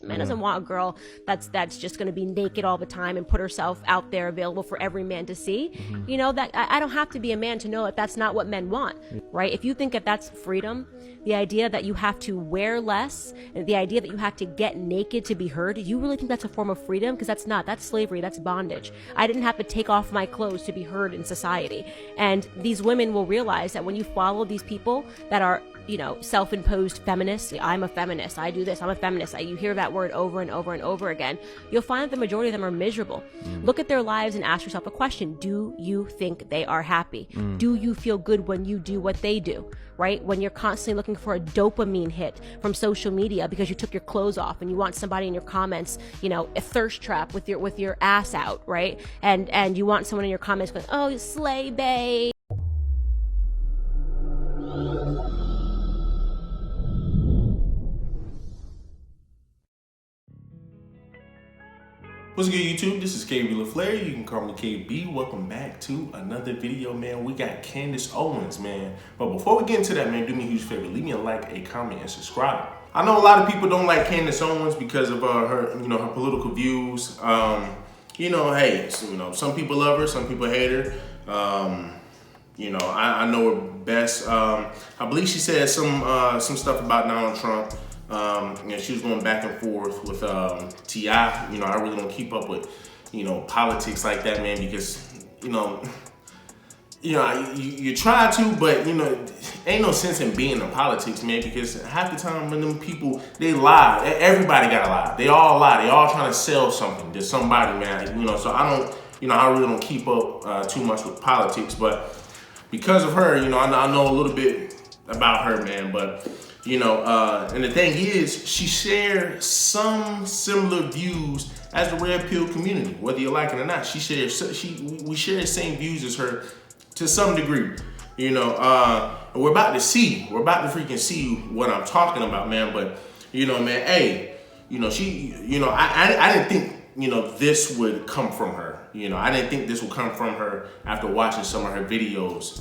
A man doesn't want a girl that's just going to be naked all the time and put herself out there available for every man to see. You know, that I don't have to be a man to know that that's not what men want, right? If you think that that's freedom, the idea that you have to wear less, and the idea that you have to get naked to be heard, you really think that's a form of freedom? Because that's slavery, that's bondage. I didn't have to take off my clothes to be heard in society. And these women will realize that when you follow these people that are, you know, self-imposed feminists, I'm a feminist, I do this, I'm a feminist, you hear that word over and over and over again, you'll find that the majority of them are miserable. Look at their lives and ask yourself a question. Do you think they are happy? Do you feel good when you do what they do? Right? When you're constantly looking for a dopamine hit from social media because you took your clothes off and you want somebody in your comments, you know, a thirst trap with your ass out, right? And you want someone in your comments going, oh, slay bae. What's good, YouTube? This is KB LaFleur. You can call me KB. Welcome back to another video, man. We got Candace Owens, man. But before we get into that, man, do me a huge favor. Leave me a like, a comment, and subscribe. I know a lot of people don't like Candace Owens because of her, you know, her political views. You know, hey, you know, some people love her, some people hate her. You know, I know her best. I believe she said some stuff about Donald Trump. You know, she was going back and forth with T.I. You know, I really don't keep up with, you know, politics like that, man, because, you know, you try to, but, you know, ain't no sense in being in politics, man, because half the time when them people, they lie. Everybody got to lie. They all lie. They all trying to sell something to somebody, man. You know, so I don't, you know, I really don't keep up too much with politics, but because of her, you know, I know a little bit about her, man, but you know, and the thing is, she shares some similar views as the red pill community, whether you like it or not. We share the same views as her to some degree. You know, we're about to freaking see what I'm talking about, man. But you know, man, hey, you know, I didn't think, you know, this would come from her. You know, I didn't think this would come from her after watching some of her videos.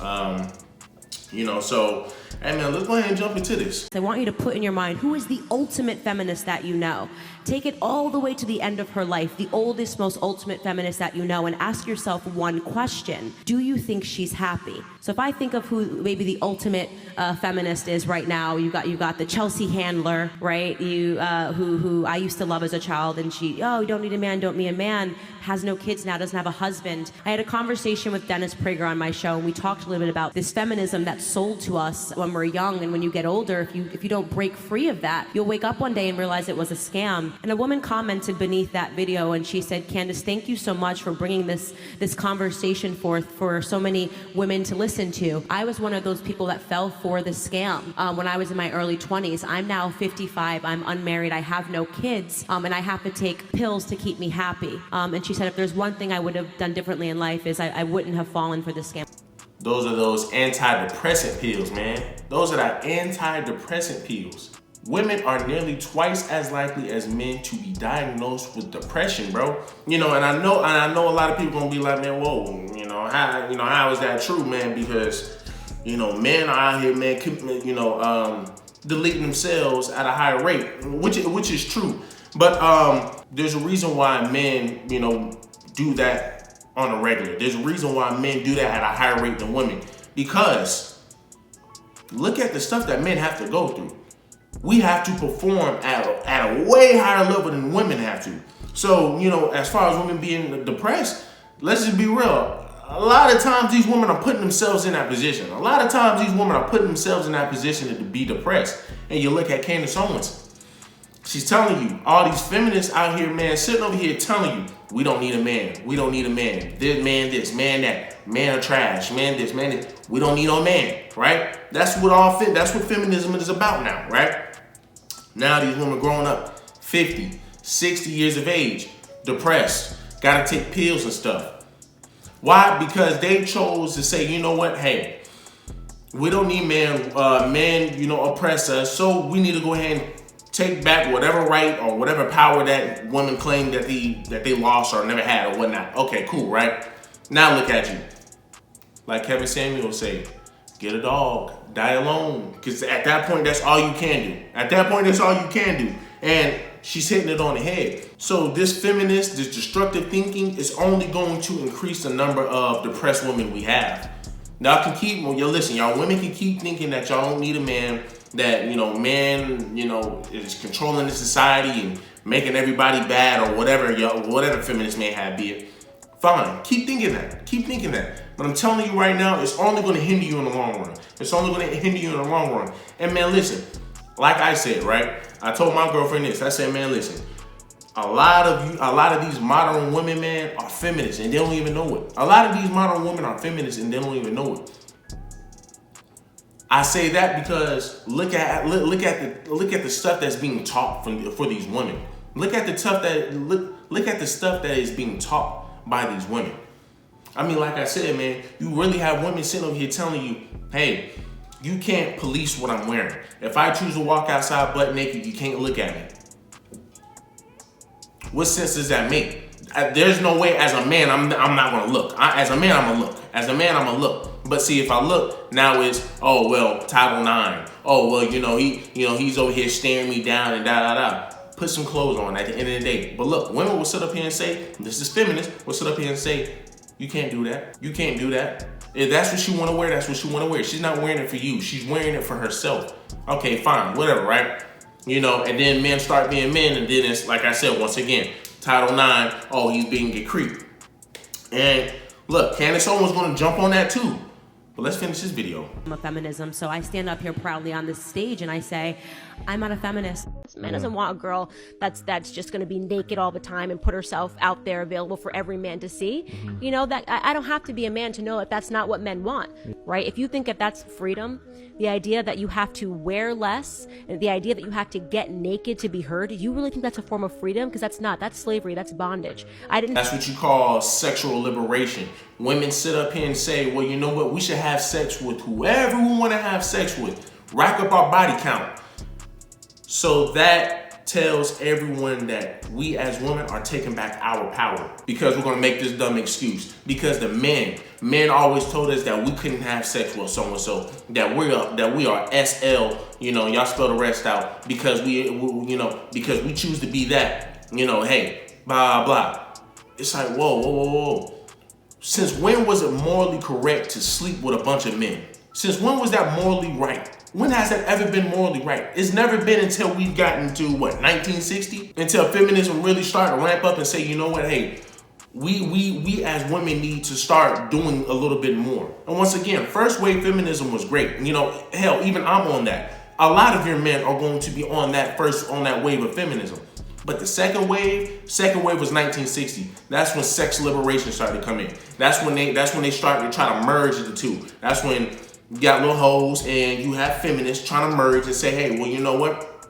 You know, so, hey man, let's go ahead and jump into this. I want you to put in your mind, who is the ultimate feminist that you know? Take it all the way to the end of her life, the oldest, most ultimate feminist that you know, and ask yourself one question. Do you think she's happy? So if I think of who maybe the ultimate feminist is right now, you got the Chelsea Handler, right? Who I used to love as a child, and she, oh, you don't need a man, don't be a man, has no kids now, doesn't have a husband. I had a conversation with Dennis Prager on my show, and we talked a little bit about this feminism that's sold to us when we're young, and when you get older, if you don't break free of that, you'll wake up one day and realize it was a scam. And a woman commented beneath that video, and she said, Candace, thank you so much for bringing this conversation forth for so many women to listen to. I was one of those people that fell for the scam when I was in my early 20s. I'm now 55, I'm unmarried, I have no kids, and I have to take pills to keep me happy. And she said, if there's one thing I would have done differently in life is I wouldn't have fallen for the scam. Those are those antidepressant pills, man. Those are the antidepressant pills. Women are nearly twice as likely as men to be diagnosed with depression, bro. You know, and I know a lot of people gonna be like, man, whoa, how is that true, man? Because, you know, men are out here, man, deleting themselves at a higher rate, which is true. But there's a reason why men, you know, do that on a regular. There's a reason why men do that at a higher rate than women. Because look at the stuff that men have to go through. We have to perform at a way higher level than women have to. So, you know, as far as women being depressed, let's just be real. A lot of times these women are putting themselves in that position. A lot of times these women are putting themselves in that position to be depressed. And you look at Candace Owens. She's telling you, all these feminists out here, man, sitting over here telling you, we don't need a man. We don't need a man. This, man, that. Man are trash. Man, this, man, this. We don't need no man, right? That's what feminism is about now, right? Now these women growing up, 50, 60 years of age, depressed, gotta take pills and stuff. Why? Because they chose to say, you know what, hey, we don't need men, you know, oppress us, so we need to go ahead and take back whatever right or whatever power that women claim that they lost or never had or whatnot. Okay, cool, right? Now look at you. Like Kevin Samuel say, get a dog, die alone. Because at that point, that's all you can do. At that point, that's all you can do. And she's hitting it on the head. So this feminist, this destructive thinking is only going to increase the number of depressed women we have. Y'all can keep, listen, y'all women can keep thinking that y'all don't need a man, that, man, is controlling the society and making everybody bad or whatever, whatever feminists may have, be it. Fine, keep thinking that. But I'm telling you right now, it's only going to hinder you in the long run. It's only going to hinder you in the long run. And man, listen, like I said, right? I told my girlfriend this. I said, man, listen, a lot of these modern women, man, are feminists and they don't even know it. A lot of these modern women are feminists and they don't even know it. I say that because look at the stuff that's being taught for these women. Look at the stuff that is being taught by these women. I mean, like I said, man, you really have women sitting over here telling you, hey, you can't police what I'm wearing. If I choose to walk outside butt naked, you can't look at me. What sense does that make? There's no way as a man, I'm not gonna look. As a man, I'm gonna look. But see, if I look, now it's, oh, well, Title IX. Oh, well, he's over here staring me down and da. Put some clothes on at the end of the day. But look, women will sit up here and say, this is feminist, will sit up here and say, you can't do that. You can't do that. If that's what she want to wear, that's what she want to wear. She's not wearing it for you. She's wearing it for herself. Okay, fine, whatever, right? And then men start being men, and then it's, like I said, once again, Title IX, oh, he's being a creep. And look, Candace Owens going to jump on that too. But let's finish this video. I'm a feminism, so I stand up here proudly on this stage and I say, I'm not a feminist. Man doesn't want a girl that's just going to be naked all the time and put herself out there available for every man to see. That I don't have to be a man to know that that's not what men want, right? If you think that that's freedom, the idea that you have to wear less, and the idea that you have to get naked to be heard, you really think that's a form of freedom? Because that's slavery, that's bondage. That's what you call sexual liberation. Women sit up here and say, well, you know what? We should have sex with whoever we want to have sex with. Rack up our body count. So that tells everyone that we as women are taking back our power because we're going to make this dumb excuse. Because the men always told us that we couldn't have sex with so-and-so, that we are SL, y'all spell the rest out because because we choose to be that, hey, blah, blah. It's like, whoa. Since when was it morally correct to sleep with a bunch of men? Since when was that morally right? When has that ever been morally right? It's never been until we've gotten to, 1960? Until feminism really started to ramp up and say, you know what, hey, we as women need to start doing a little bit more. And once again, first wave feminism was great. Hell, even I'm on that. A lot of your men are going to be on that wave of feminism. But the second wave was 1960. That's when sex liberation started to come in. That's when they started to try to merge the two. That's when you got little hoes and you have feminists trying to merge and say, hey, well, you know what?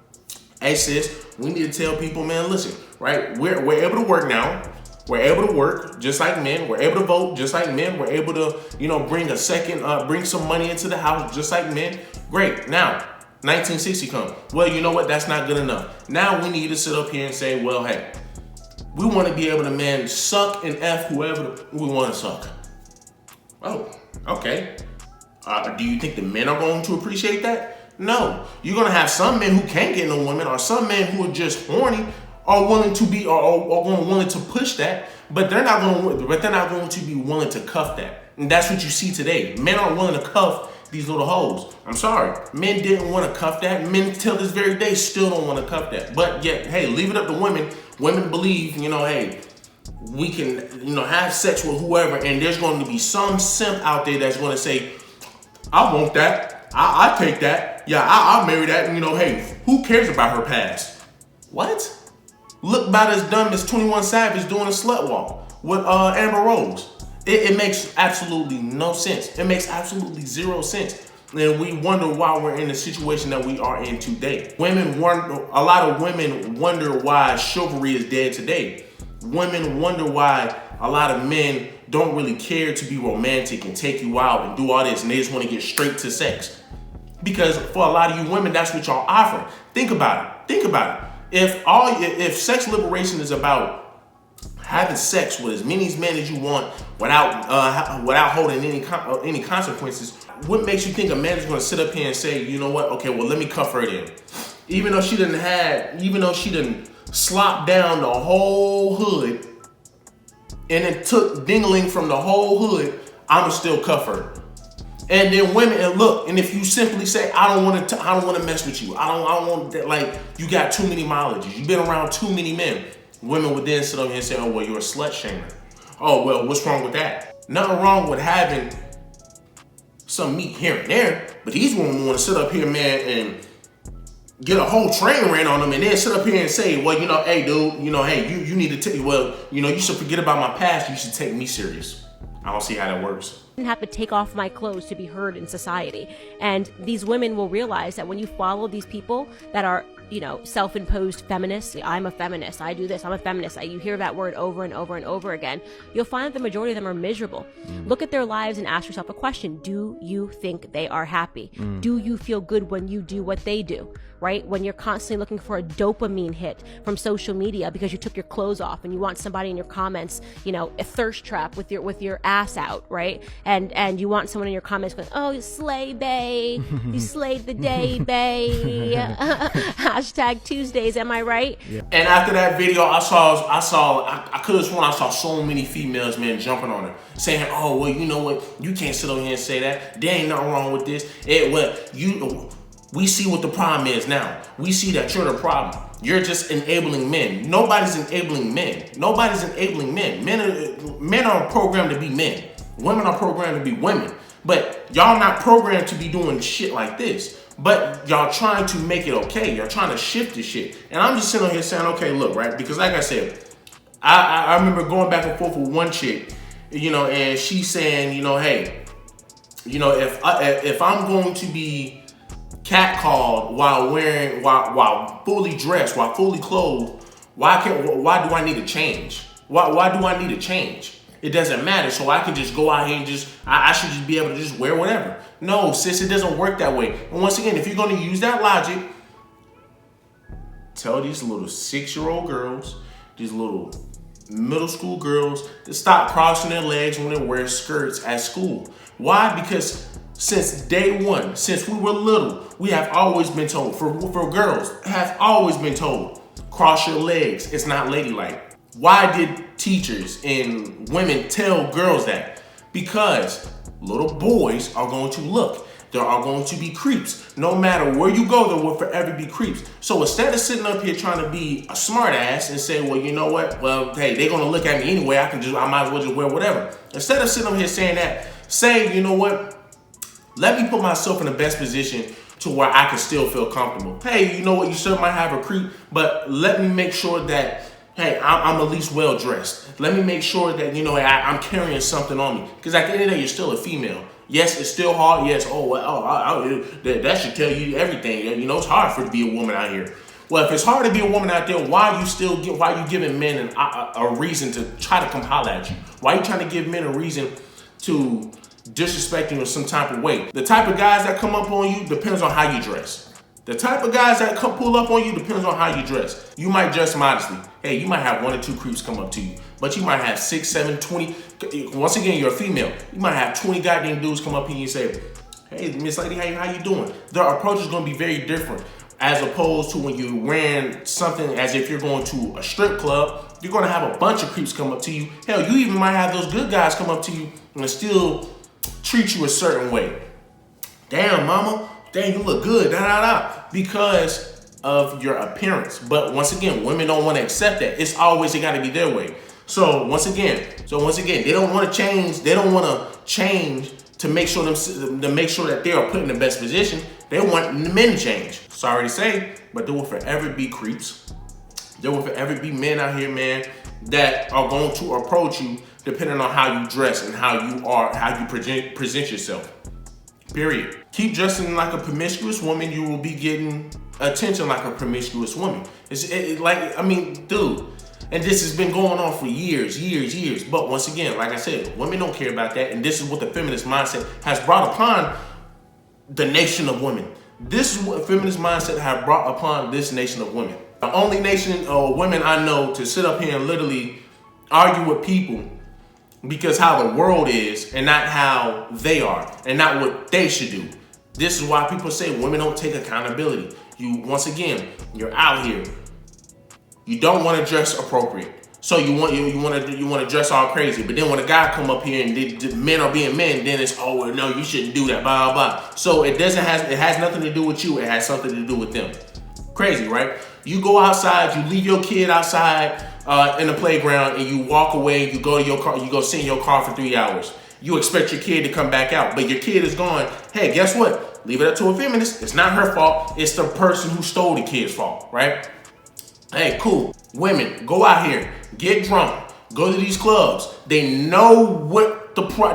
Hey, sis, we need to tell people, man, listen, right? We're able to work now. We're able to work just like men. We're able to vote just like men. We're able to, bring some money into the house just like men. Great. Now, 1960 come. Well, you know what? That's not good enough. Now we need to sit up here and say, well, hey, we want to be able to, man, suck and F whoever we want to suck. Oh, okay. Do you think the men are going to appreciate that? No. You're going to have some men who can't get no women, or some men who are just horny, are willing to be, or willing to push that, but they're not going to be willing to cuff that. And that's what you see today. Men aren't willing to cuff these little hoes. I'm sorry. Men didn't want to cuff that. Men till this very day still don't want to cuff that. But yet, hey, leave it up to women. Women believe, hey, we can, have sex with whoever, and there's going to be some simp out there that's going to say, I want that. I take that. Yeah, I'll marry that. Hey, who cares about her past? What? Look about as dumb as 21 Savage doing a slut walk with Amber Rose. It makes absolutely no sense. It makes absolutely zero sense. And we wonder why we're in the situation that we are in today. A lot of women wonder why chivalry is dead today. Women wonder why a lot of men don't really care to be romantic and take you out and do all this, and they just want to get straight to sex. Because for a lot of you women, that's what y'all offer. Think about it. If sex liberation is about having sex with as many men as you want without holding any consequences, what makes you think a man is going to sit up here and say, you know what? Okay, well, let me cuff her then. Even though she didn't slopped down the whole hood, and it took dingling from the whole hood, I'ma still cuff her. And then women, and look, and if you simply say, I don't want to mess with you. I don't want that, like, you got too many mileages. You've been around too many men. Women would then sit up here and say, oh, well, you're a slut shamer. Oh, well, what's wrong with that? Nothing wrong with having some meat here and there, but these women want to sit up here, man, and get a whole train ran on them, and then sit up here and say, well, hey, dude, hey, you need to take, well, you should forget about my past. You should take me serious. I don't see how that works. I didn't have to take off my clothes to be heard in society. And these women will realize that when you follow these people that are, self-imposed feminists, I'm a feminist, I do this, I'm a feminist, you hear that word over and over and over again, you'll find that the majority of them are miserable. Look at their lives and ask yourself a question. Do you think they are happy? Do you feel good when you do what they do? Right? When you're constantly looking for a dopamine hit from social media because you took your clothes off and you want somebody in your comments, a thirst trap with your ass out, right? And you want someone in your comments going, oh, you slay, bae. You slayed the day, bae. Hashtag Tuesdays, am I right? Yeah. And after that video, I could have sworn I saw so many females, man, jumping on her, saying, oh, well, you know what? You can't sit over here and say that. There ain't nothing wrong with this. We see what the problem is now. We see that you're the problem. You're just enabling men. Nobody's enabling men. Nobody's enabling men. Men are programmed to be men. Women are programmed to be women. But y'all not programmed to be doing shit like this. But y'all trying to make it okay. Y'all trying to shift the shit. And I'm just sitting on here saying, okay, look, right? Because like I said, I remember going back and forth with one chick, and she's saying, hey, if I'm going to be catcalled while fully dressed, while fully clothed, why do I need to change? Why do I need to change? It doesn't matter. So I can just go out here and I should just be able to just wear whatever. No, sis, it doesn't work that way. And once again, if you're going to use that logic, tell these little 6-year-old girls, these little middle school girls to stop crossing their legs when they wear skirts at school. Why? Because since day one, since we were little, we have always been told, for girls, have always been told, cross your legs, it's not ladylike. Why did teachers and women tell girls that? Because little boys are going to look. There are going to be creeps. No matter where you go, there will forever be creeps. So instead of sitting up here trying to be a smart ass and say, well, you know what? Well, hey, they're going to look at me anyway. I might as well just wear whatever. Instead of sitting up here saying that, say, you know what? Let me put myself in the best position to where I can still feel comfortable. Hey, you know what? You still might have a creep, but let me make sure that, hey, I'm at least well dressed. Let me make sure that, I'm carrying something on me. Because at the end of the day, you're still a female. Yes, it's still hard. Yes, that should tell you everything. It's hard to be a woman out here. Well, if it's hard to be a woman out there, why are you giving men a reason to try to come holler at you? Why are you trying to give men a reason to disrespect you in some type of way? The type of guys that come up on you depends on how you dress. The type of guys that pull up on you depends on how you dress. You might dress modestly. Hey, you might have 1 or 2 creeps come up to you, but you might have 6, 7, 20. Once again, you're a female. You might have 20 goddamn dudes come up to you and say, hey, Miss Lady, how you doing? Their approach is going to be very different as opposed to when you're wearing something as if you're going to a strip club. You're going to have a bunch of creeps come up to you. Hell, you even might have those good guys come up to you and still treat you a certain way. Damn, mama. Dang, you look good, because of your appearance. But once again, women don't want to accept that. It's always, it got to be their way. So once again, they don't want to change. They don't want to change to make sure that they are put in the best position. They want the men to change. Sorry to say, but there will forever be creeps. There will forever be men out here, man, that are going to approach you depending on how you dress and how you present yourself. Period. Keep dressing like a promiscuous woman, you will be getting attention like a promiscuous woman. Dude. And this has been going on for years. But once again, like I said, women don't care about that. And this is what the feminist mindset has brought upon the nation of women. This is what feminist mindset has brought upon this nation of women. The only nation of women I know to sit up here and literally argue with people because how the world is and not how they are and not what they should do. This is why people say women don't take accountability. You're out here You don't want to dress appropriate. So you want to dress all crazy, but then when a guy come up here and the men are being men, then it's, oh well, no, you shouldn't do that, blah blah. So it has nothing to do with you. It has something to do with them. Crazy, right? You go outside, you leave your kid outside in the playground, and you walk away. You go to your car, you go sit in your car for 3 hours. You expect your kid to come back out, but your kid is gone. Hey, guess what? Leave it up to a feminist. It's not her fault. It's the person who stole the kid's fault, right? Hey, cool. Women, go out here, get drunk, go to these clubs. They know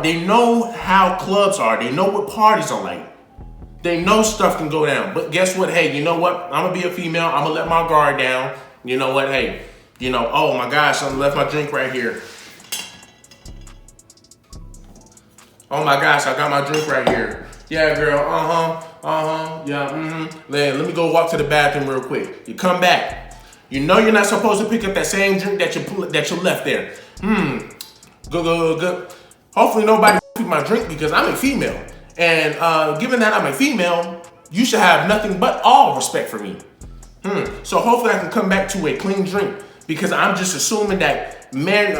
they know how clubs are. They know what parties are like. They know stuff can go down. But guess what? Hey, you know what? I'm gonna be a female. I'm gonna let my guard down. You know what? Hey, oh my gosh, I left my drink right here. Oh my gosh, I got my drink right here. Yeah, girl. Yeah. Let me go walk to the bathroom real quick. You come back. You know you're not supposed to pick up that same drink that you left there. Good. Hopefully nobody pick my drink because I'm a female. And given that I'm a female, you should have nothing but all respect for me. So hopefully I can come back to a clean drink because I'm just assuming that men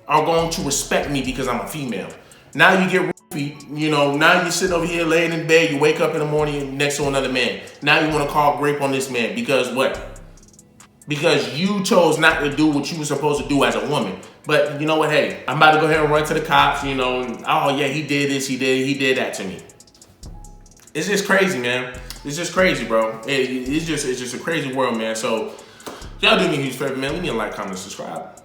are going to respect me because I'm a female. Now you get now you're sitting over here laying in bed, you wake up in the morning next to another man. Now you want to call rape on this man because what? Because you chose not to do what you were supposed to do as a woman. But you know what? Hey, I'm about to go ahead and run to the cops. Oh yeah, he did this, he did that to me. It's just crazy, man. It's just crazy, bro. It's just a crazy world, man. So y'all do me a huge favor, man. Leave me a like, comment, subscribe.